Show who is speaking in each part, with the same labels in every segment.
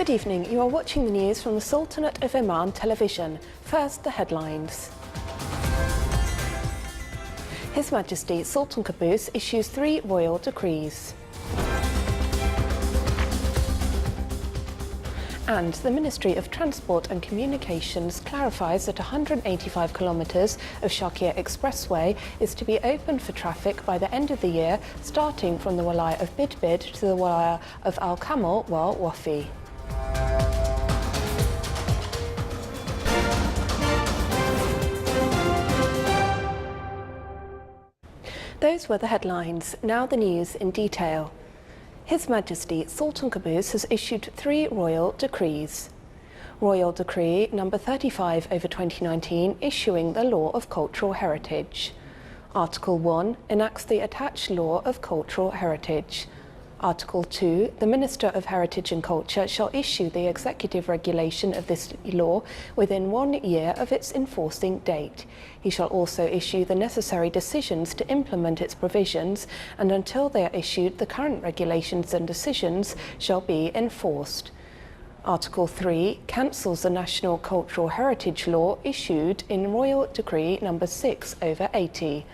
Speaker 1: Good evening. You are watching the news from the Sultanate of Oman television. First, the headlines. His Majesty Sultan Qaboos issues 3 royal decrees. And the Ministry of Transport and Communications clarifies that 185 kilometres of Sharqiya Expressway is to be opened for traffic by the end of the year, starting from the Walaya of Bidbid to the Walaya of Al Kamal wal Wafi. Those were the headlines. Now the news in detail. His Majesty Sultan Qaboos has issued 3 royal decrees. Royal Decree number 35/2019 issuing the Law of Cultural Heritage. Article 1 enacts the attached Law of Cultural Heritage. Article 2, the Minister of Heritage and Culture shall issue the executive regulation of this law within 1 year of its enforcing date. He shall also issue the necessary decisions to implement its provisions, and until they are issued, the current regulations and decisions shall be enforced. Article 3 cancels the National Cultural Heritage Law issued in Royal Decree number 6/80.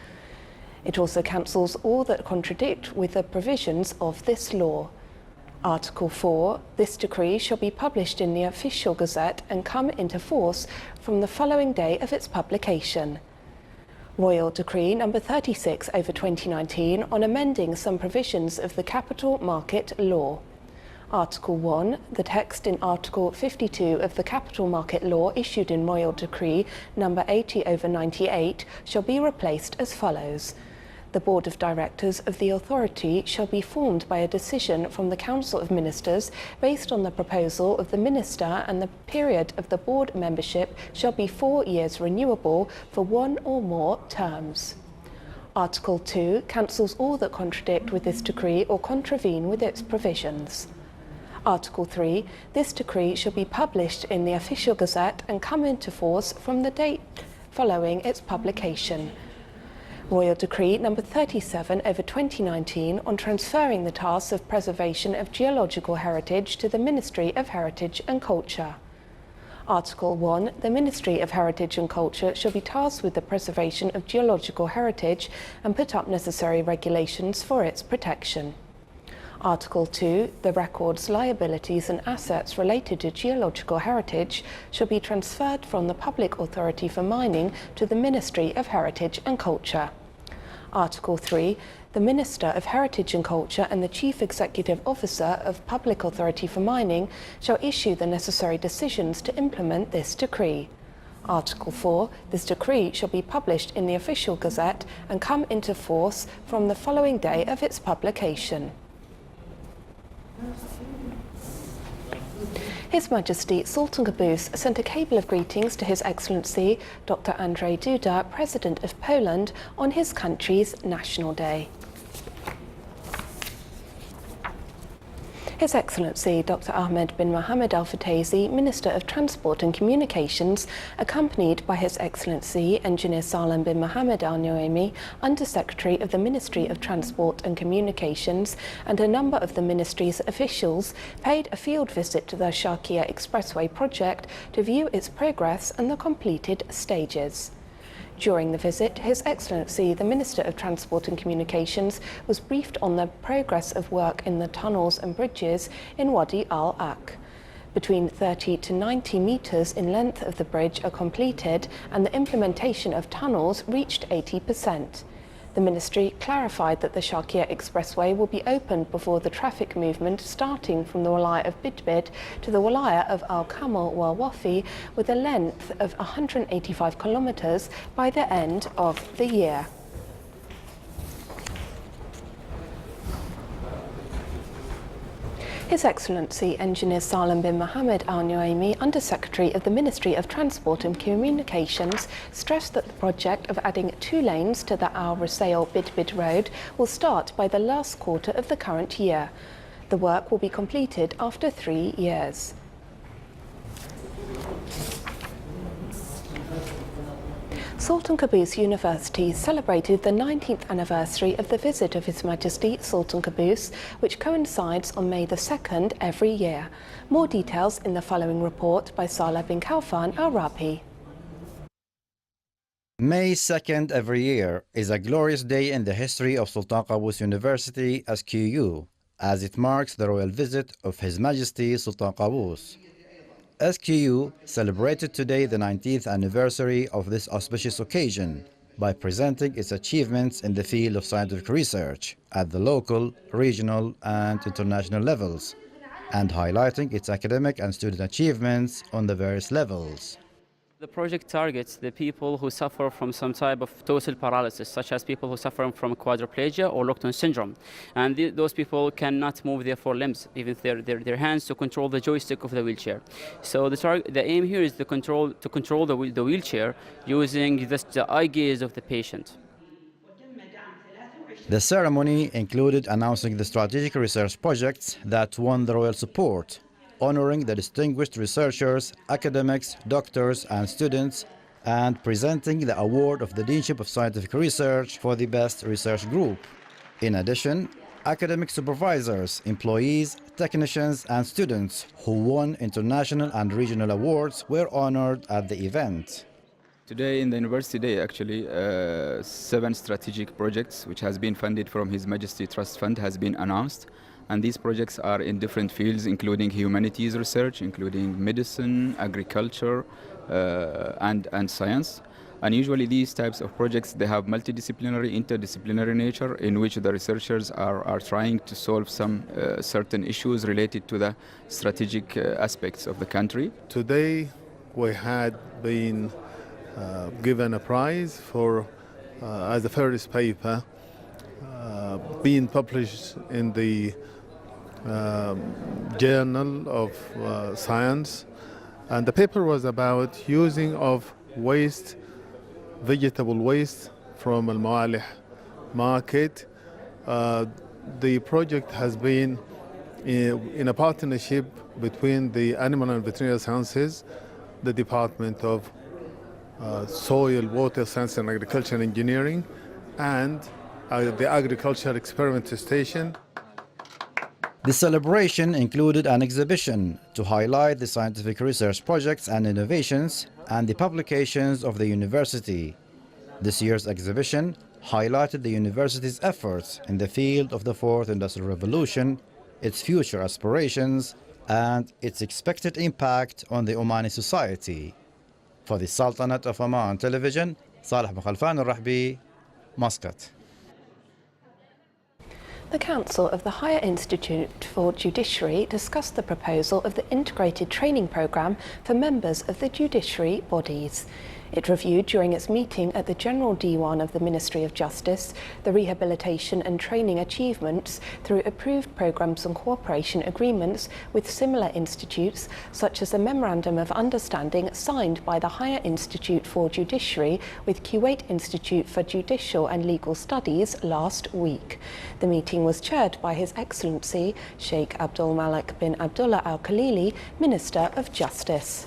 Speaker 1: It also cancels all that contradict with the provisions of this law. Article 4, this decree shall be published in the Official Gazette and come into force from the following day of its publication. Royal Decree number 36/2019 on amending some provisions of the Capital Market Law. Article 1, the text in Article 52 of the Capital Market Law issued in Royal Decree number 80/98 shall be replaced as follows. The Board of Directors of the authority shall be formed by a decision from the Council of Ministers based on the proposal of the Minister, and the period of the board membership shall be 4 years renewable for 1 or more terms. Article 2 cancels all that contradict with this decree or contravene with its provisions. Article 3, this decree shall be published in the Official Gazette and come into force from the date following its publication. Royal Decree number 37/2019 on transferring the tasks of preservation of geological heritage to the Ministry of Heritage and Culture. Article 1, the Ministry of Heritage and Culture shall be tasked with the preservation of geological heritage and put up necessary regulations for its protection. Article 2, the records, liabilities and assets related to geological heritage shall be transferred from the Public Authority for Mining to the Ministry of Heritage and Culture. Article 3, the Minister of Heritage and Culture and the Chief Executive Officer of Public Authority for Mining shall issue the necessary decisions to implement this decree. Article 4, this decree shall be published in the Official Gazette and come into force from the following day of its publication. His Majesty Sultan Qaboos sent a cable of greetings to His Excellency Dr. Andrzej Duda, President of Poland, on his country's National Day. His Excellency Dr. Ahmed bin Mohammed Al Fatezi, Minister of Transport and Communications, accompanied by His Excellency Engineer Salem bin Mohammed Al Noaimi, Under Secretary of the Ministry of Transport and Communications, and a number of the ministry's officials, paid a field visit to the Sharqiya Expressway project to view its progress and the completed stages. During the visit, His Excellency, the Minister of Transport and Communications, was briefed on the progress of work in the tunnels and bridges in Wadi Al-Ak. Between 30 to 90 metres in length of the bridge are completed, and the implementation of tunnels reached 80%. The Ministry clarified that the Sharqiya Expressway will be opened before the traffic movement starting from the Walaya of Bidbid to the Walaya of Al Kamal wal Wafi with a length of 185 kilometres by the end of the year. His Excellency Engineer Salem bin Mohammed Al Noaimi, Under Secretary of the Ministry of Transport and Communications, stressed that the project of adding 2 lanes to the Al Rusail Bidbid Road will start by the last quarter of the current year. The work will be completed after 3 years. Sultan Qaboos University celebrated the 19th anniversary of the visit of His Majesty Sultan Qaboos, which coincides on May the 2nd every year. More details in the following report by Saleh bin Kaufan al-Rabi.
Speaker 2: May 2nd every year is a glorious day in the history of Sultan Qaboos University SQU, as it marks the royal visit of His Majesty Sultan Qaboos. SQU celebrated today the 19th anniversary of this auspicious occasion by presenting its achievements in the field of scientific research at the local, regional, and international levels, and highlighting its academic and student achievements on the various levels.
Speaker 3: The project targets the people who suffer from some type of total paralysis, such as people who suffer from quadriplegia or lockdown syndrome. And those people cannot move their four limbs, even their hands, to control the joystick of the wheelchair. So the aim here is to control the wheelchair using the eye gaze of the patient.
Speaker 2: The ceremony included announcing the strategic research projects that won the royal support, honoring the distinguished researchers, academics, doctors, and students, and presenting the award of the Deanship of Scientific Research for the best research group. In addition, academic supervisors, employees, technicians, and students who won international and regional awards were honored at the event.
Speaker 4: Today in the University Day, actually, 7 strategic projects which has been funded from His Majesty Trust Fund has been announced. And these projects are in different fields, including humanities research, including medicine, agriculture, and science. And usually these types of projects, they have multidisciplinary, interdisciplinary nature, in which the researchers are trying to solve some certain issues related to the strategic aspects of the country.
Speaker 5: Today we had been given a prize for as the first paper being published in the Journal of Science, and the paper was about using of waste, vegetable waste from Al Mawalih market. The project has been in a partnership between the Animal and Veterinary Sciences, the Department of Soil, Water Science and Agriculture Engineering, and the Agricultural Experiment Station.
Speaker 2: The celebration included an exhibition to highlight the scientific research projects and innovations and the publications of the university. This year's exhibition highlighted the university's efforts in the field of the Fourth Industrial Revolution, its future aspirations, and its expected impact on the Omani society. For the Sultanate of Oman Television, Saleh bin Kaufan al-Rabi, Muscat.
Speaker 1: The Council of the Higher Institute for Judiciary discussed the proposal of the integrated training programme for members of the judiciary bodies. It reviewed during its meeting at the General Diwan of the Ministry of Justice the rehabilitation and training achievements through approved programmes and cooperation agreements with similar institutes, such as the Memorandum of Understanding signed by the Higher Institute for Judiciary with Kuwait Institute for Judicial and Legal Studies last week. The meeting was chaired by His Excellency Sheikh Abdul Malik bin Abdullah Al Khalili, Minister of Justice.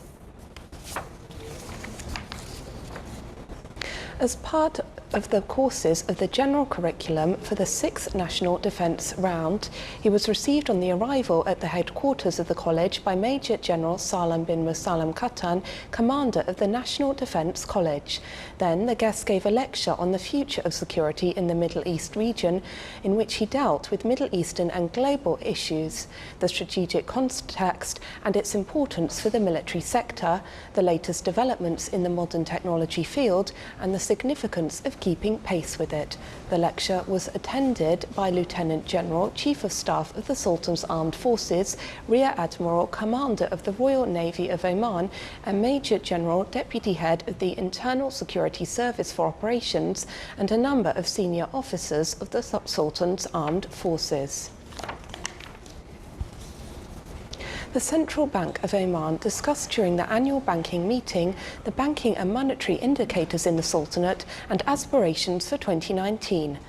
Speaker 1: As part of the courses of the general curriculum for the 6th National Defence Round, he was received on the arrival at the headquarters of the college by Major General Salam bin Musallam Katan, Commander of the National Defence College. Then the guest gave a lecture on the future of security in the Middle East region, in which he dealt with Middle Eastern and global issues, the strategic context and its importance for the military sector, the latest developments in the modern technology field, and the significance of keeping pace with it. The lecture was attended by Lieutenant General, Chief of Staff of the Sultan's Armed Forces, Rear Admiral, Commander of the Royal Navy of Oman, and Major General, Deputy Head of the Internal Security Service for Operations, and a number of senior officers of the Sultan's Armed Forces. The Central Bank of Oman discussed during the annual banking meeting the banking and monetary indicators in the Sultanate and aspirations for 2019.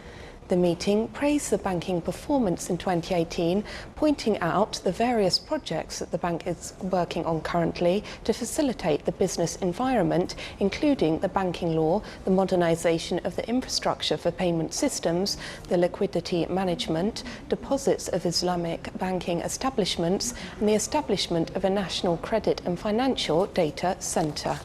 Speaker 1: The meeting praised the banking performance in 2018, pointing out the various projects that the bank is working on currently to facilitate the business environment, including the banking law, the modernisation of the infrastructure for payment systems, the liquidity management, deposits of Islamic banking establishments, and the establishment of a national credit and financial data centre.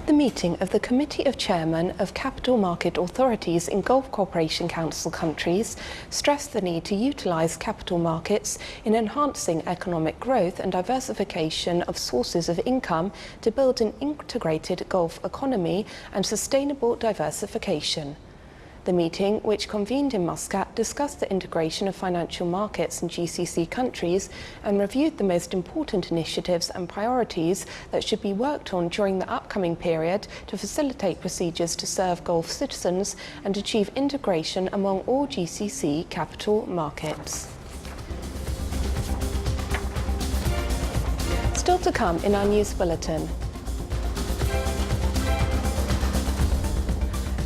Speaker 1: The meeting of the Committee of Chairmen of Capital Market Authorities in Gulf Cooperation Council countries stressed the need to utilise capital markets in enhancing economic growth and diversification of sources of income to build an integrated Gulf economy and sustainable diversification. The meeting, which convened in Muscat, discussed the integration of financial markets in GCC countries and reviewed the most important initiatives and priorities that should be worked on during the upcoming period to facilitate procedures to serve Gulf citizens and achieve integration among all GCC capital markets. Still to come in our news bulletin.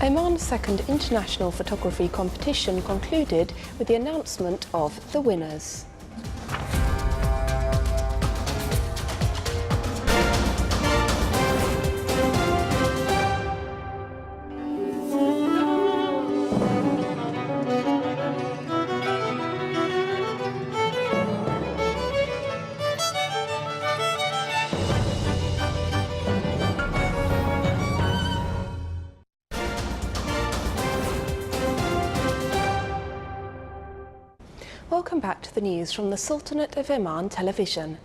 Speaker 1: Oman's second international photography competition concluded with the announcement of the winners. Welcome back to the news from the Sultanate of Oman television.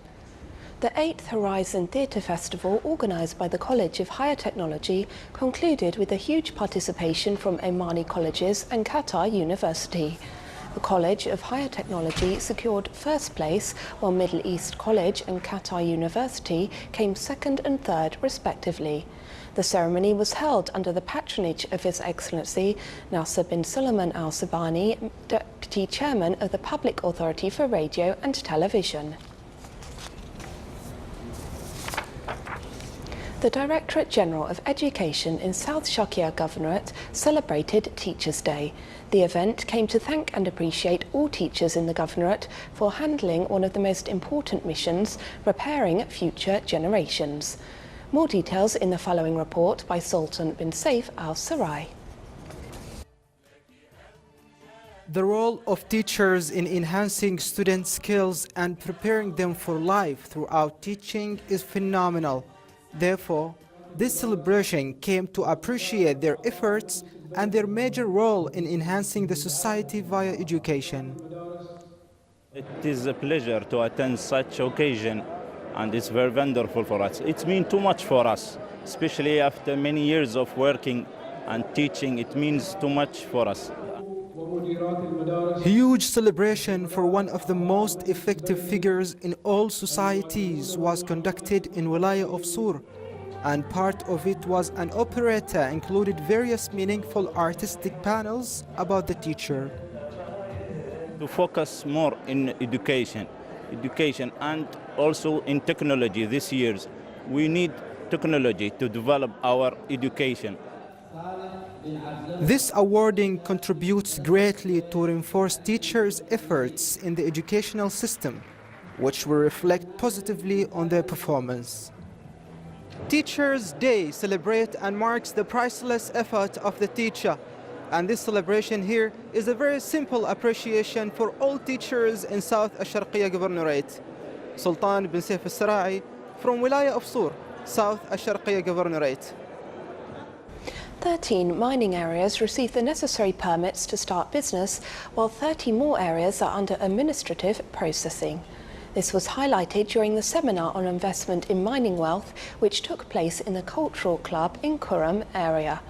Speaker 1: The 8th Horizon Theatre Festival, organised by the College of Higher Technology, concluded with a huge participation from Omani colleges and Qatar University. The College of Higher Technology secured first place, while Middle East College and Qatar University came second and third respectively. The ceremony was held under the patronage of His Excellency Nasser bin Sulaiman Al Sabani, Deputy Chairman of the Public Authority for Radio and Television. The Directorate General of Education in South Sharqiya Governorate celebrated Teachers' Day. The event came to thank and appreciate all teachers in the Governorate for handling one of the most important missions, preparing future generations. More details in the following report by Sultan bin Saif Al Sarai.
Speaker 6: The role of teachers in enhancing students' skills and preparing them for life throughout teaching is phenomenal. Therefore, this celebration came to appreciate their efforts and their major role in enhancing the society via education.
Speaker 7: It is a pleasure to attend such occasion, and it's very wonderful for us. It means too much for us, especially after many years of working and teaching. It means too much for us.
Speaker 6: Huge celebration for one of the most effective figures in all societies was conducted in Wilaya of Sur, and part of it was an operetta included various meaningful artistic panels about the teacher.
Speaker 7: To focus more in education and also in technology this year. We need technology to develop our education.
Speaker 6: This awarding contributes greatly to reinforce teachers' efforts in the educational system, which will reflect positively on their performance. Teachers' Day celebrates and marks the priceless effort of the teacher, and this celebration here is a very simple appreciation for all teachers in South Al-Sharqiya Governorate. Sultan bin Saif Al-Sarai from Wilaya of Sur, South Al-Sharqiya Governorate.
Speaker 1: 13 mining areas received the necessary permits to start business, while 30 more areas are under administrative processing. This was highlighted during the seminar on investment in mining wealth, which took place in the Cultural Club in Kurum area.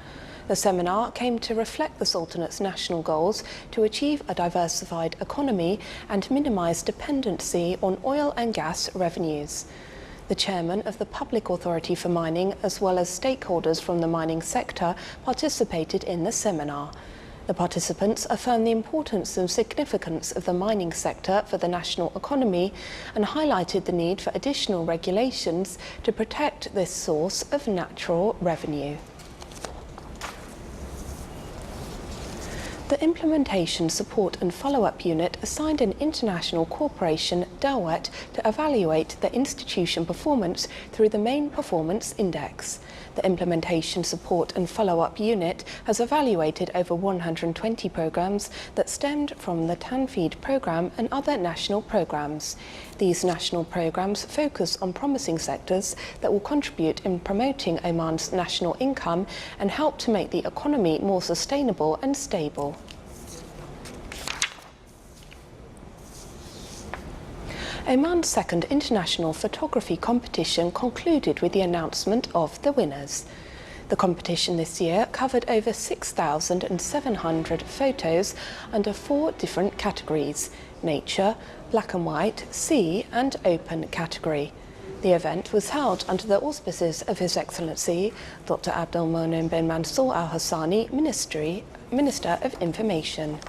Speaker 1: The seminar came to reflect the Sultanate's national goals to achieve a diversified economy and minimise dependency on oil and gas revenues. The chairman of the Public Authority for Mining, as well as stakeholders from the mining sector, participated in the seminar. The participants affirmed the importance and significance of the mining sector for the national economy and highlighted the need for additional regulations to protect this source of natural revenue. The Implementation Support and Follow-up Unit assigned an international corporation, Dawat, to evaluate the institution performance through the Main Performance Index. The Implementation Support and Follow-up Unit has evaluated over 120 programs that stemmed from the TANFEED program and other national programs. These national programs focus on promising sectors that will contribute in promoting Oman's national income and help to make the economy more sustainable and stable. Oman's second international photography competition concluded with the announcement of the winners. The competition this year covered over 6,700 photos under 4 different categories: nature, black and white, sea and open category. The event was held under the auspices of His Excellency Dr. Abdul Monem bin Mansour Al Hassani, Minister of Information.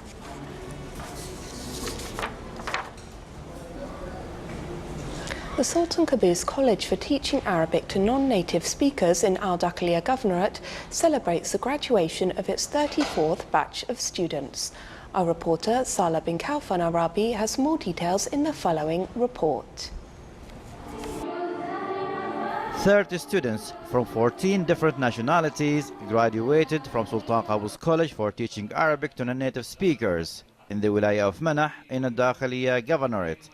Speaker 1: The Sultan Qaboos College for Teaching Arabic to Non-Native Speakers in Al Dakhiliya Governorate celebrates the graduation of its 34th batch of students. Our reporter Salah bin Kaufan Arabi has more details in the following report.
Speaker 2: 30 students from 14 different nationalities graduated from Sultan Qaboos College for Teaching Arabic to Non-Native Speakers in the Wilaya of Manah in Al Dakhiliya Governorate,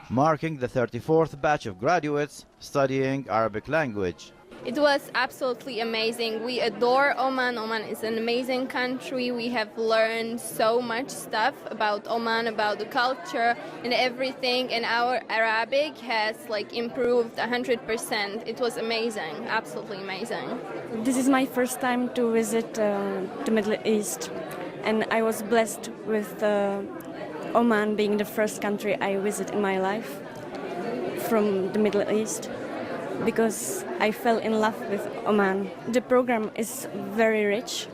Speaker 2: marking the 34th batch of graduates studying Arabic language.
Speaker 8: It was absolutely amazing. We adore Oman. Oman is an amazing country. We have learned so much stuff about Oman, about the culture and everything. And our Arabic has improved 100%. It was amazing, absolutely amazing.
Speaker 9: This is my first time to visit the Middle East, and I was blessed with Oman being the first country I visit in my life from the Middle East, because I fell in love with Oman. The program is very rich.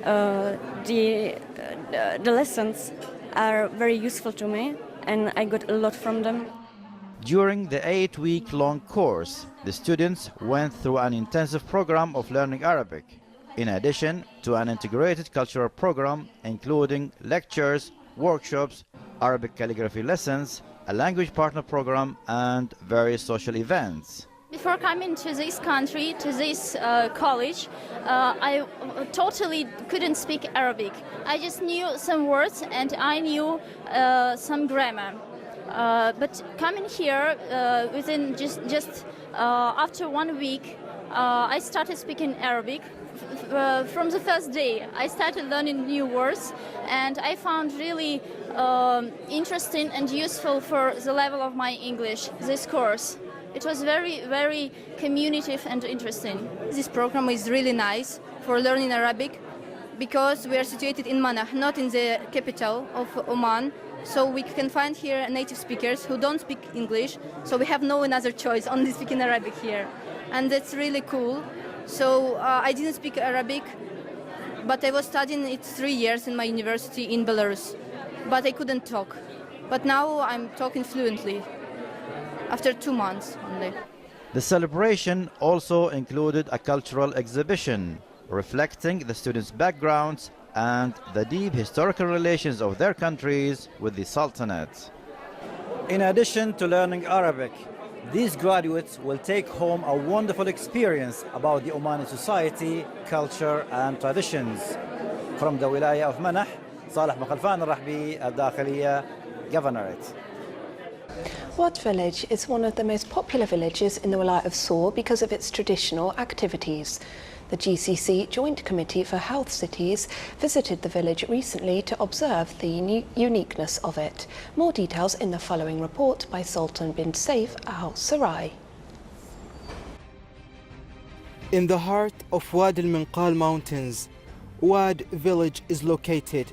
Speaker 9: The lessons are very useful to me, and I got a lot from them.
Speaker 2: During the 8-week-long course, the students went through an intensive program of learning Arabic, in addition to an integrated cultural program including lectures, workshops, Arabic calligraphy lessons, a language partner program, and various social events.
Speaker 10: Before coming to this country, to this college, I totally couldn't speak Arabic. I just knew some words and I knew some grammar. But coming here, within just after 1 week, I started speaking Arabic. From the first day, I started learning new words, and I found really interesting and useful for the level of my English, this course. It was very, very communicative and interesting.
Speaker 11: This program is really nice for learning Arabic because we are situated in Manah, not in the capital of Oman. So we can find here native speakers who don't speak English, so we have no another choice, only speaking Arabic here. And that's really cool. So I didn't speak Arabic, but I was studying it 3 years in my university in Belarus. But I couldn't talk. But now I'm talking fluently, after 2 months only.
Speaker 2: The celebration also included a cultural exhibition reflecting the students' backgrounds and the deep historical relations of their countries with the Sultanate.
Speaker 12: In addition to learning Arabic, these graduates will take home a wonderful experience about the Omani society, culture and traditions. From the Wilaya of Manah, Salih bin Khalfan Al-Rahbi, Al Dakhiliya Governorate.
Speaker 1: Wad village is one of the most popular villages in the Wilaya of Soor because of its traditional activities. The GCC Joint Committee for Health Cities visited the village recently to observe the uniqueness of it. More details in the following report by Sultan bin Saif Al Sarai.
Speaker 6: In the heart of Wad al-Minqal Mountains, Wad village is located.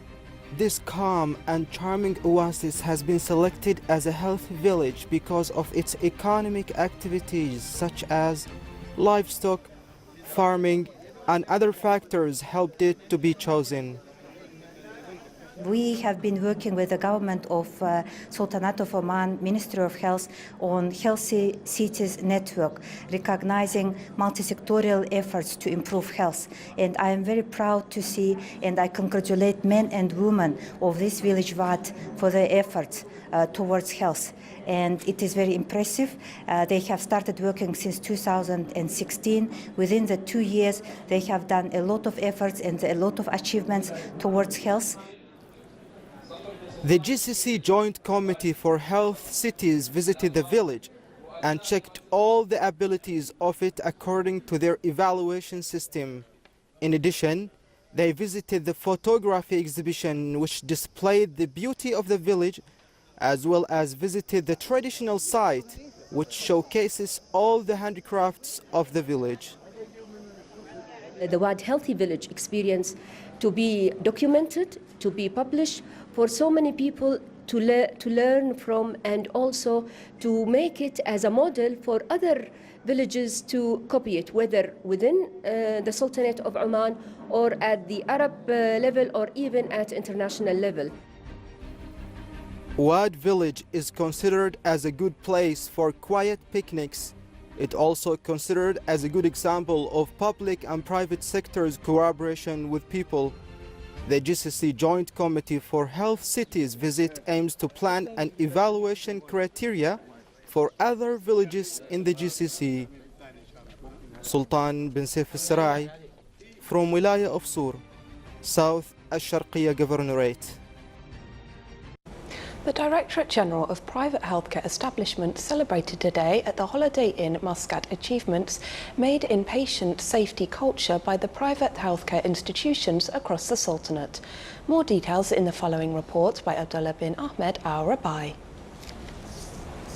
Speaker 6: This calm and charming oasis has been selected as a healthy village because of its economic activities such as livestock, farming, and other factors helped it to be chosen.
Speaker 13: We have been working with the government of Sultanate of Oman, Ministry of Health, on Healthy Cities Network, recognizing multi-sectorial efforts to improve health. And I am very proud to see, and I congratulate men and women of this village Wat for their efforts towards health. And it is very impressive. They have started working since 2016. Within the 2 years, they have done a lot of efforts and a lot of achievements towards health.
Speaker 6: The GCC Joint Committee for Health Cities visited the village and checked all the abilities of it according to their evaluation system. In addition, they visited the photography exhibition which displayed the beauty of the village, as well as visited the traditional site which showcases all the handicrafts of the village.
Speaker 14: The Wad Healthy Village experience to be documented, to be published, for so many people to learn from, and also to make it as a model for other villages to copy it, whether within the Sultanate of Oman or at the Arab level or even at international level.
Speaker 6: Wad Village is considered as a good place for quiet picnics. It also considered as a good example of public and private sectors' cooperation with people. The GCC Joint Committee for Health Cities visit aims to plan an evaluation criteria for other villages in the GCC. Sultan bin Saif al-Sarai from Wilaya of Sur, South Al-Sharqiyya Governorate.
Speaker 1: The Directorate General of Private Healthcare Establishments celebrated today at the Holiday Inn Muscat achievements made in patient safety culture by the private healthcare institutions across the Sultanate. More details in the following report by Abdullah bin Ahmed Al-Rabai.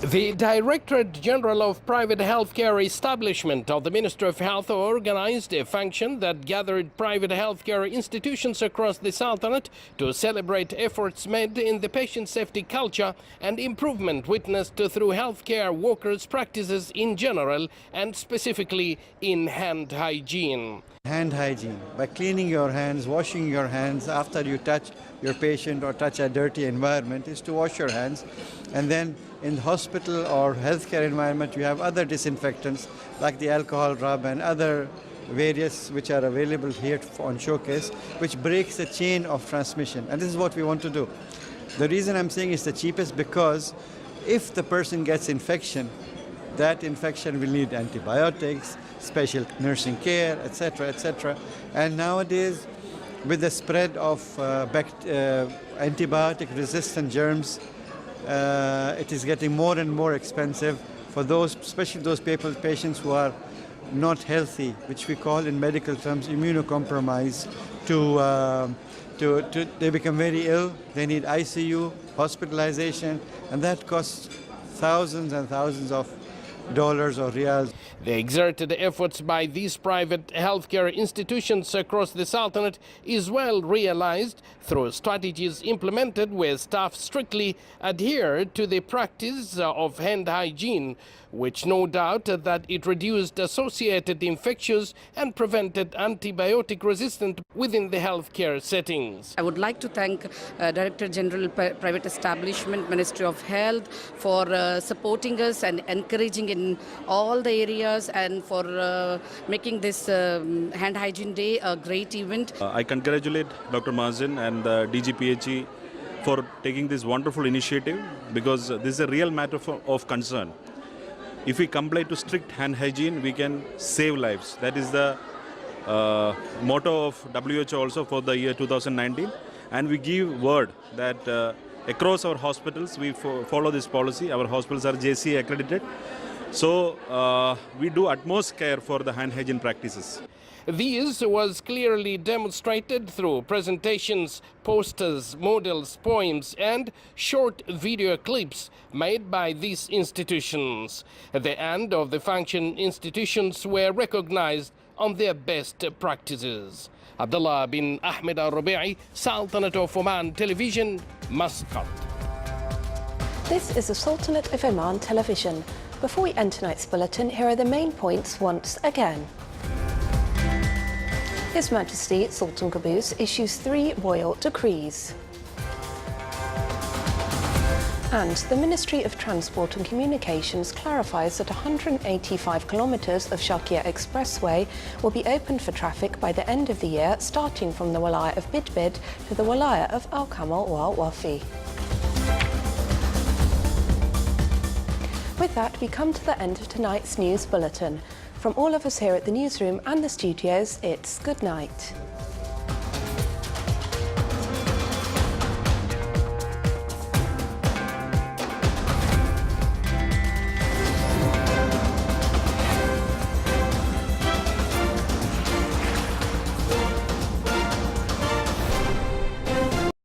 Speaker 15: The Directorate General of Private Healthcare Establishment of the Ministry of Health organized a function that gathered private healthcare institutions across the Sultanate to celebrate efforts made in the patient safety culture and improvement witnessed through healthcare workers' practices in general and specifically in hand hygiene.
Speaker 16: Hand hygiene, by cleaning your hands, washing your hands after you touch your patient or touch a dirty environment, is to wash your hands. And then in the hospital or healthcare environment, you have other disinfectants like the alcohol rub and other various which are available here on showcase, which breaks the chain of transmission. And this is what we want to do. The reason I'm saying it's the cheapest because if the person gets infection, that infection will need antibiotics, special nursing care, etc., etc. And nowadays, with the spread of antibiotic-resistant germs, it is getting more and more expensive for those, especially those patients who are not healthy, which we call in medical terms immunocompromised. They become very ill. They need ICU, hospitalization, and that costs thousands and thousands of dollars or riyals.
Speaker 15: The exerted efforts by these private healthcare institutions across the Sultanate is well realized through strategies implemented where staff strictly adhere to the practice of hand hygiene, which no doubt that it reduced associated infections and prevented antibiotic resistance within the healthcare settings.
Speaker 17: I would like to thank Director General Private Establishment, Ministry of Health for supporting us and encouraging in all the areas and for making this Hand Hygiene Day a great event.
Speaker 7: I congratulate Dr. Mazin and the DGPHE for taking this wonderful initiative because this is a real matter of concern. If we comply to strict hand hygiene, we can save lives. That is the motto of WHO also for the year 2019. And we give word that across our hospitals, we follow this policy. Our hospitals are JCA accredited. So we do utmost care for the hand hygiene practices.
Speaker 15: This was clearly demonstrated through presentations, posters, models, poems, and short video clips made by these institutions. At the end of the function, institutions were recognized on their best practices. Abdullah bin Ahmed Al-Rabai, Sultanate of Oman Television, Muscat.
Speaker 1: This is the Sultanate of Oman Television. Before we end tonight's bulletin, here are the main points once again. His Majesty Sultan Qaboos issues 3 royal decrees. And the Ministry of Transport and Communications clarifies that 185 kilometres of Sharqiya Expressway will be opened for traffic by the end of the year, starting from the Walaya of Bidbid to the Walaya of Al Kamal Wal Wafi. With that, we come to the end of tonight's news bulletin. From all of us here at the newsroom and the studios, it's good night.